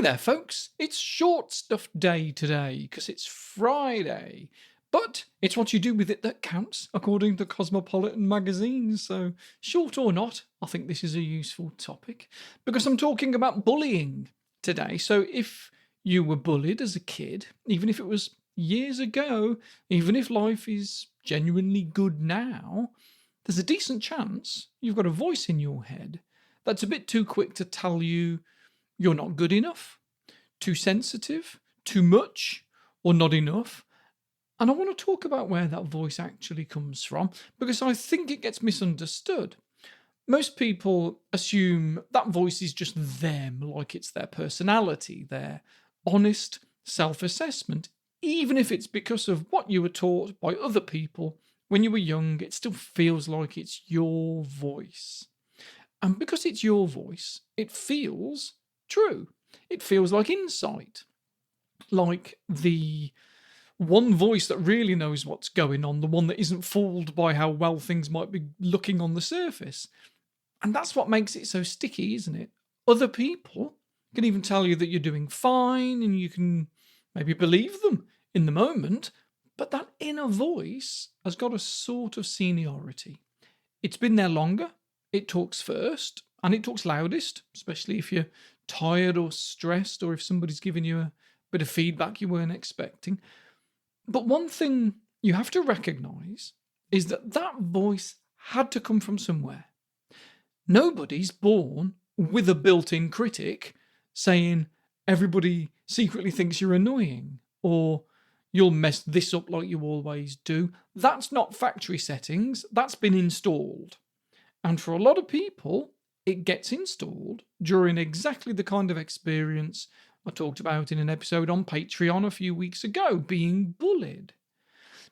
there, folks. It's short stuff day today because it's Friday. But it's what you do with it that counts, according to Cosmopolitan magazine. So, short or not, I think this is a useful topic because I'm talking about bullying today. So, if you were bullied as a kid, even if it was years ago, even if life is genuinely good now, there's a decent chance you've got a voice in your head that's a bit too quick to tell you you're not good enough, too sensitive, too much, or not enough. And I want to talk about where that voice actually comes from because I think it gets misunderstood. Most people assume that voice is just them, like it's their personality, their honest self-assessment. Even if it's because of what you were taught by other people when you were young, it still feels like it's your voice. And because it's your voice, it feels true. It feels like insight, like the one voice that really knows what's going on, the one that isn't fooled by how well things might be looking on the surface. And that's what makes it so sticky, isn't it? Other people can even tell you that you're doing fine and you can maybe believe them in the moment, but that inner voice has got a sort of seniority. It's been there longer, it talks first, and it talks loudest, especially if you're tired or stressed or if somebody's giving you a bit of feedback you weren't expecting. But one thing you have to recognise is that that voice had to come from somewhere. Nobody's born with a built-in critic saying everybody secretly thinks you're annoying or you'll mess this up like you always do. That's not factory settings. That's been installed. And for a lot of people, it gets installed during exactly the kind of experience I talked about in an episode on Patreon a few weeks ago, being bullied.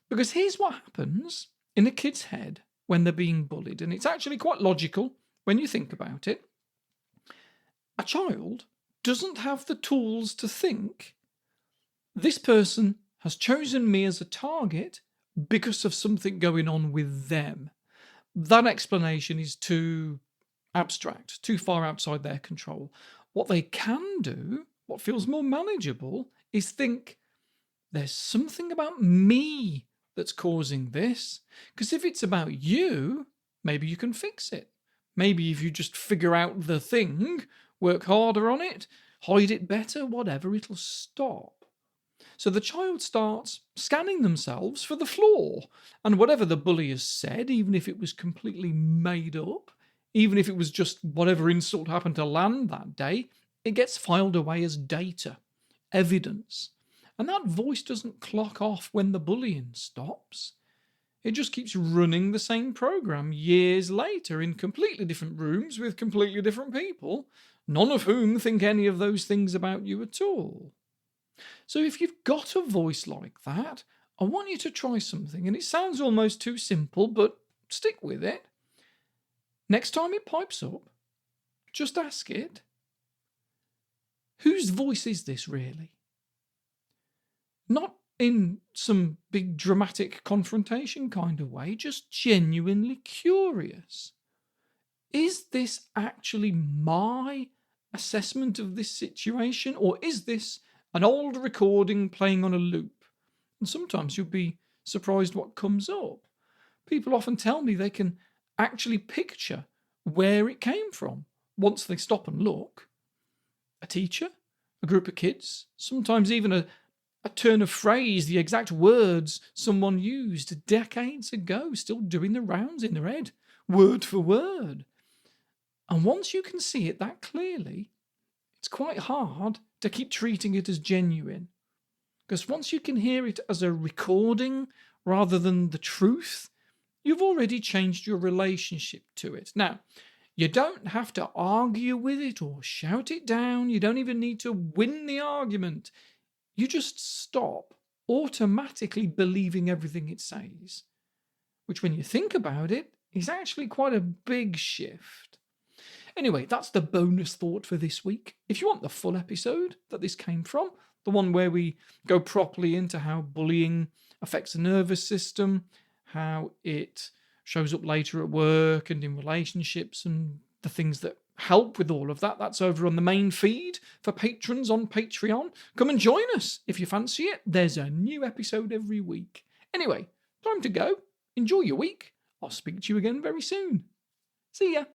Because here's what happens in a kid's head when they're being bullied, and it's actually quite logical when you think about it. A child doesn't have the tools to think, this person has chosen me as a target because of something going on with them. That explanation is too abstract, too far outside their control. What they can do, what feels more manageable, is think, there's something about me that's causing this. Because if it's about you, maybe you can fix it. Maybe if you just figure out the thing, work harder on it, hide it better, whatever, it'll stop. So the child starts scanning themselves for the flaw, and whatever the bully has said, even if it was completely made up, even if it was just whatever insult happened to land that day, it gets filed away as data, evidence. And that voice doesn't clock off when the bullying stops. It just keeps running the same program years later in completely different rooms with completely different people, none of whom think any of those things about you at all. So if you've got a voice like that, I want you to try something, and it sounds almost too simple, but stick with it. Next time it pipes up, just ask it, whose voice is this really? Not in some big dramatic confrontation kind of way, just genuinely curious. Is this actually my assessment of this situation, or is this an old recording playing on a loop? And sometimes you'll be surprised what comes up. People often tell me they can actually picture where it came from once they stop and look. A teacher, a group of kids, sometimes even a turn of phrase, the exact words someone used decades ago, still doing the rounds in their head, word for word. And once you can see it that clearly, it's quite hard to keep treating it as genuine. Because once you can hear it as a recording rather than the truth, you've already changed your relationship to it. Now, you don't have to argue with it or shout it down. You don't even need to win the argument. You just stop automatically believing everything it says, which when you think about it, is actually quite a big shift. Anyway, that's the bonus thought for this week. If you want the full episode that this came from, the one where we go properly into how bullying affects the nervous system, how it shows up later at work and in relationships, and the things that help with all of that, that's over on the main feed for patrons on Patreon. Come and join us if you fancy it. There's a new episode every week. Anyway, time to go. Enjoy your week. I'll speak to you again very soon. See ya.